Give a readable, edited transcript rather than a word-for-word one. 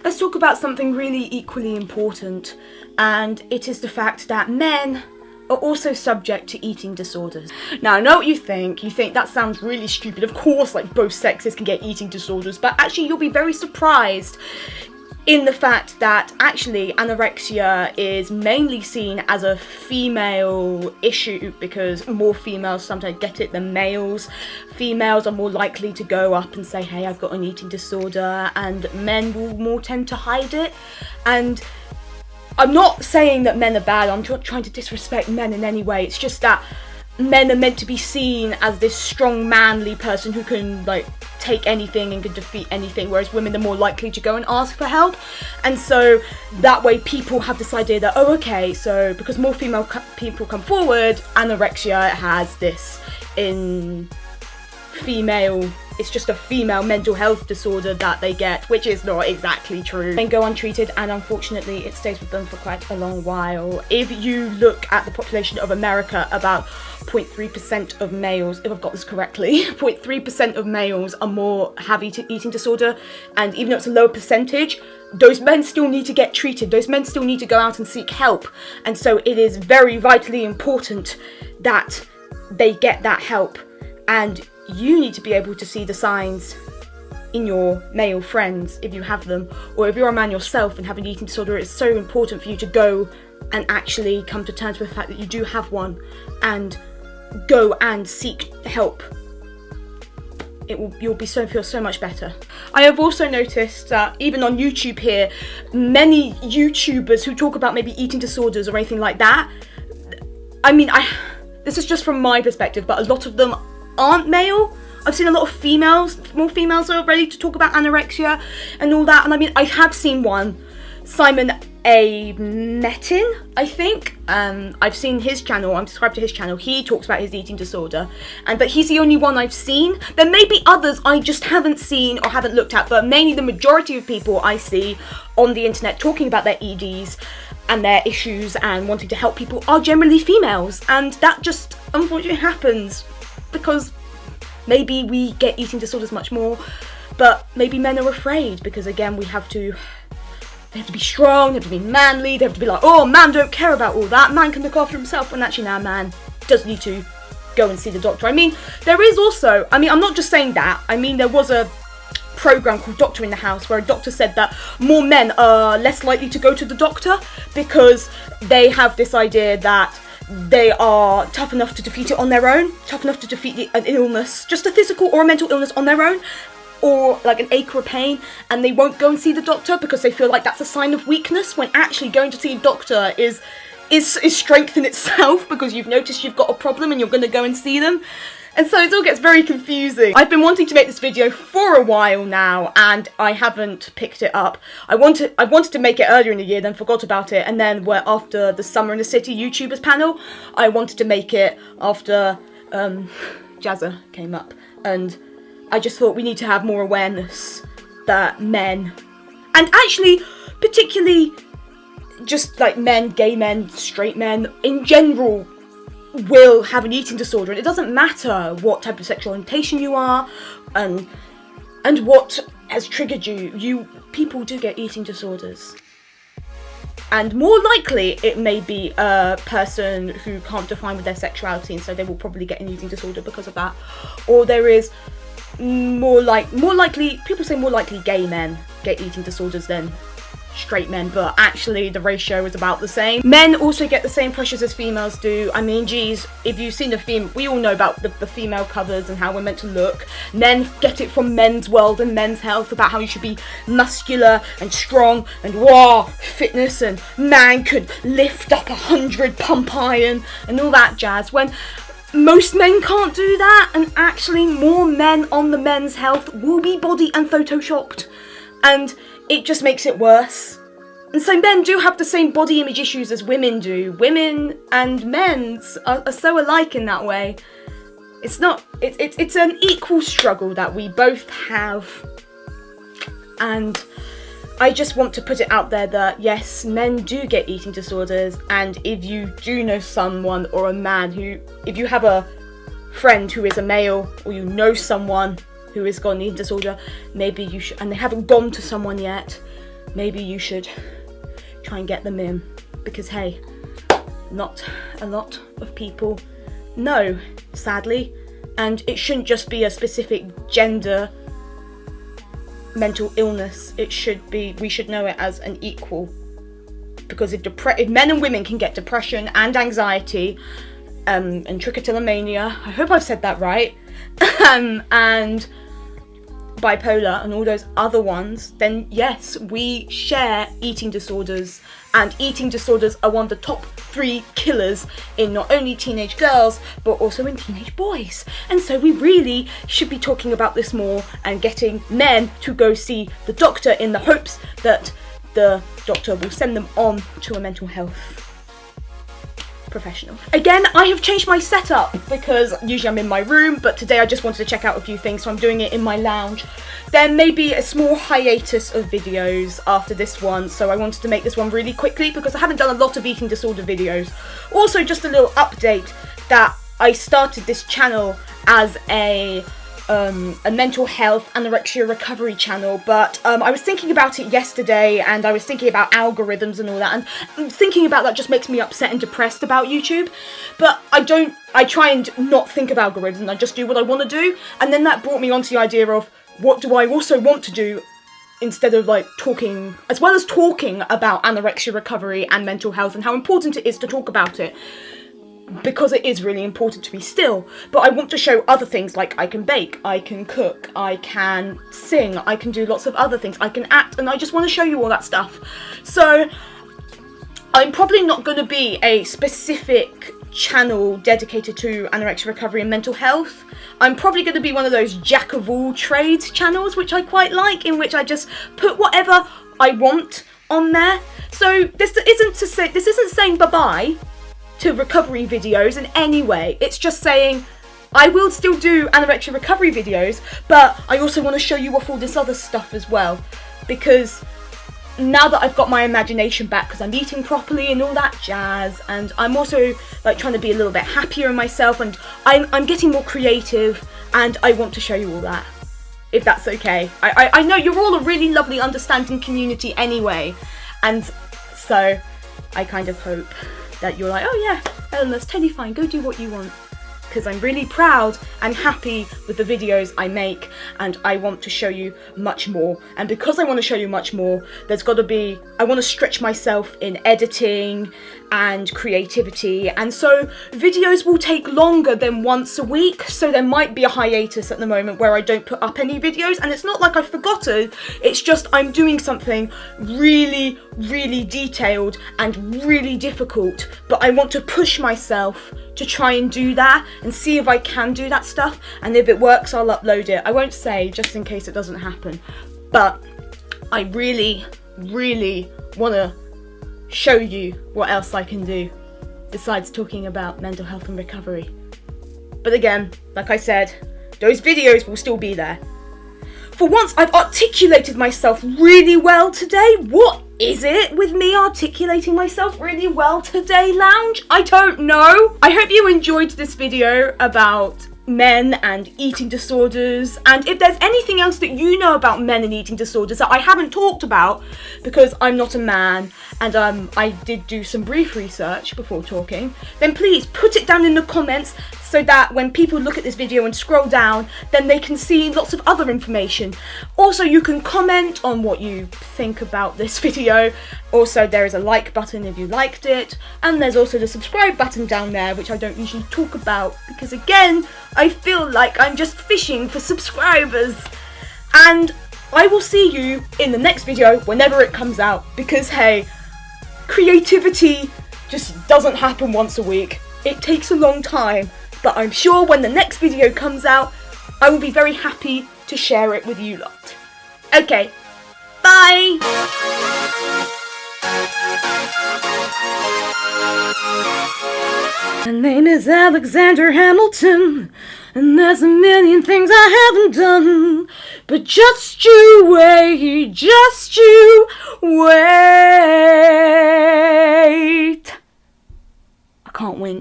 let's talk about something really equally important, and it is the fact that men are also subject to eating disorders. Now, I know what you think. You think that sounds really stupid. Of course, like, both sexes can get eating disorders, but actually you'll be very surprised in the fact that actually anorexia is mainly seen as a female issue because more females sometimes get it than males. Females are more likely to go up and say, hey, I've got an eating disorder, and men will more tend to hide it. And I'm not saying that men are bad, I'm not trying to disrespect men in any way, it's just that men are meant to be seen as this strong, manly person who can, like, take anything and can defeat anything, whereas women are more likely to go and ask for help. And so that way people have this idea that, oh, okay, so because more female people come forward, anorexia has this in female, it's just a female mental health disorder that they get, which is not exactly true. They go untreated, and unfortunately it stays with them for quite a long while. If you look at the population of America, about 0.3% of males, if I've got this correctly, 0.3% of males are have eating disorder, and even though it's a lower percentage, those men still need to get treated, those men still need to go out and seek help. And so it is very vitally important that they get that help, and you need to be able to see the signs in your male friends if you have them, or if you're a man yourself and have an eating disorder. It's so important for you to go and actually come to terms with the fact that you do have one and go and seek help. You'll feel so much better. I have also noticed that even on YouTube here, many YouTubers who talk about maybe eating disorders or anything like that, I mean, this is just from my perspective, but a lot of them aren't male. I've seen a lot of females, more females are ready to talk about anorexia and all that. And I mean, I have seen one, Simon A. Metin, I think. I've seen his channel, I'm subscribed to his channel. He talks about his eating disorder, but he's the only one I've seen. There may be others I just haven't seen or haven't looked at, but mainly the majority of people I see on the internet talking about their EDs and their issues and wanting to help people are generally females. And that just unfortunately happens because maybe we get eating disorders much more, but maybe men are afraid because, again, they have to be strong, they have to be manly, they have to be like, oh, man don't care about all that, man can look after himself, when actually now man does need to go and see the doctor. I mean, there is also, I mean, I'm not just saying that, I mean, there was a program called Doctor in the House where a doctor said that more men are less likely to go to the doctor because they have this idea that they are tough enough to defeat it on their own, tough enough to defeat an illness, just a physical or a mental illness on their own, or like an ache or a pain, and they won't go and see the doctor because they feel like that's a sign of weakness, when actually going to see a doctor is strength in itself, because you've noticed you've got a problem and you're going to go and see them. And so it all gets very confusing. I've been wanting to make this video for a while now, and I haven't picked it up. I wanted to make it earlier in the year, then forgot about it, and then after the Summer in the City YouTubers panel, I wanted to make it after Jazza came up, and I just thought we need to have more awareness that men, and actually particularly just like men, gay men, straight men in general, will have an eating disorder, and it doesn't matter what type of sexual orientation you are and what has triggered you. People do get eating disorders, and more likely it may be a person who can't define with their sexuality, and so they will probably get an eating disorder because of that. Or there is more likely, people say more likely gay men get eating disorders than straight men, but actually the ratio is about the same. Men also get the same pressures as females do. I mean, geez, if you've seen we all know about the female covers and how we're meant to look. Men get it from Men's World and Men's Health about how you should be muscular and strong and fitness, and man could lift up 100 pump iron and all that jazz, when most men can't do that, and actually more men on the Men's Health will be body and photoshopped, and it just makes it worse. And so men do have the same body image issues as women do. Women and men are so alike in that way. It's an equal struggle that we both have. And I just want to put it out there that yes, men do get eating disorders, and if you do know someone or a man if you have a friend who is a male, or you know someone who has got an eating disorder, maybe you should, and they haven't gone to someone yet, maybe you should try and get them in, because hey, not a lot of people know, sadly, and it shouldn't just be a specific gender mental illness. We should know it as an equal, because if men and women can get depression and anxiety and trichotillomania, I hope I've said that right, and bipolar and all those other ones, then yes, we share eating disorders, and eating disorders are one of the top 3 killers in not only teenage girls but also in teenage boys. And so we really should be talking about this more and getting men to go see the doctor in the hopes that the doctor will send them on to a mental health professional. Again, I have changed my setup because usually I'm in my room, but today I just wanted to check out a few things, so I'm doing it in my lounge. There may be a small hiatus of videos after this one, so I wanted to make this one really quickly because I haven't done a lot of eating disorder videos. Also, just a little update that I started this channel as a mental health anorexia recovery channel, but I was thinking about it yesterday, and I was thinking about algorithms and all that, and thinking about that just makes me upset and depressed about YouTube. But I try and not think of algorithms, and I just do what I want to do, and then that brought me onto the idea of what do I also want to do instead of like talking about anorexia recovery and mental health and how important it is to talk about it. Because it is really important to me still, but I want to show other things, like I can bake, I can cook, I can sing, I can do lots of other things, I can act, and I just want to show you all that stuff. So I'm probably not going to be a specific channel dedicated to anorexia recovery and mental health. I'm probably going to be one of those jack of all trades channels, which I quite like, in which I just put whatever I want on there. So this isn't saying bye-bye to recovery videos in any way. It's just saying I will still do anorexia recovery videos, but I also want to show you off all this other stuff as well, because now that I've got my imagination back, because I'm eating properly and all that jazz, and I'm also like trying to be a little bit happier in myself, and I'm getting more creative, and I want to show you all that, if that's okay. I know you're all a really lovely, understanding community anyway, and so I kind of hope that you're like, oh yeah, Ellen, that's totally fine, go do what you want. Because I'm really proud and happy with the videos I make, and I want to show you much more. And because I want to show you much more, I want to stretch myself in editing and creativity, and so videos will take longer than once a week, so there might be a hiatus at the moment where I don't put up any videos, and it's not like I've forgotten, it's just I'm doing something really, really detailed and really difficult, but I want to push myself to try and do that and see if I can do that stuff, and if it works I'll upload it. I won't say, just in case it doesn't happen, but I really, really want to show you what else I can do besides talking about mental health and recovery. But again, like I said, those videos will still be there. For once, I've articulated myself really well today. What is it with me articulating myself really well today, Lounge? I don't know. I hope you enjoyed this video about men and eating disorders, and if there's anything else that you know about men and eating disorders that I haven't talked about, because I'm not a man and I did do some brief research before talking, then please put it down in the comments so that when people look at this video and scroll down, then they can see lots of other information. Also, you can comment on what you think about this video. Also, there is a like button if you liked it, and there's also the subscribe button down there, which I don't usually talk about because, again, I feel like I'm just fishing for subscribers. And I will see you in the next video whenever it comes out, because hey, creativity just doesn't happen once a week. It takes a long time, but I'm sure when the next video comes out, I will be very happy to share it with you lot. Okay, bye! My name is Alexander Hamilton, and there's a million things I haven't done, but just you wait, just you wait. I can't win.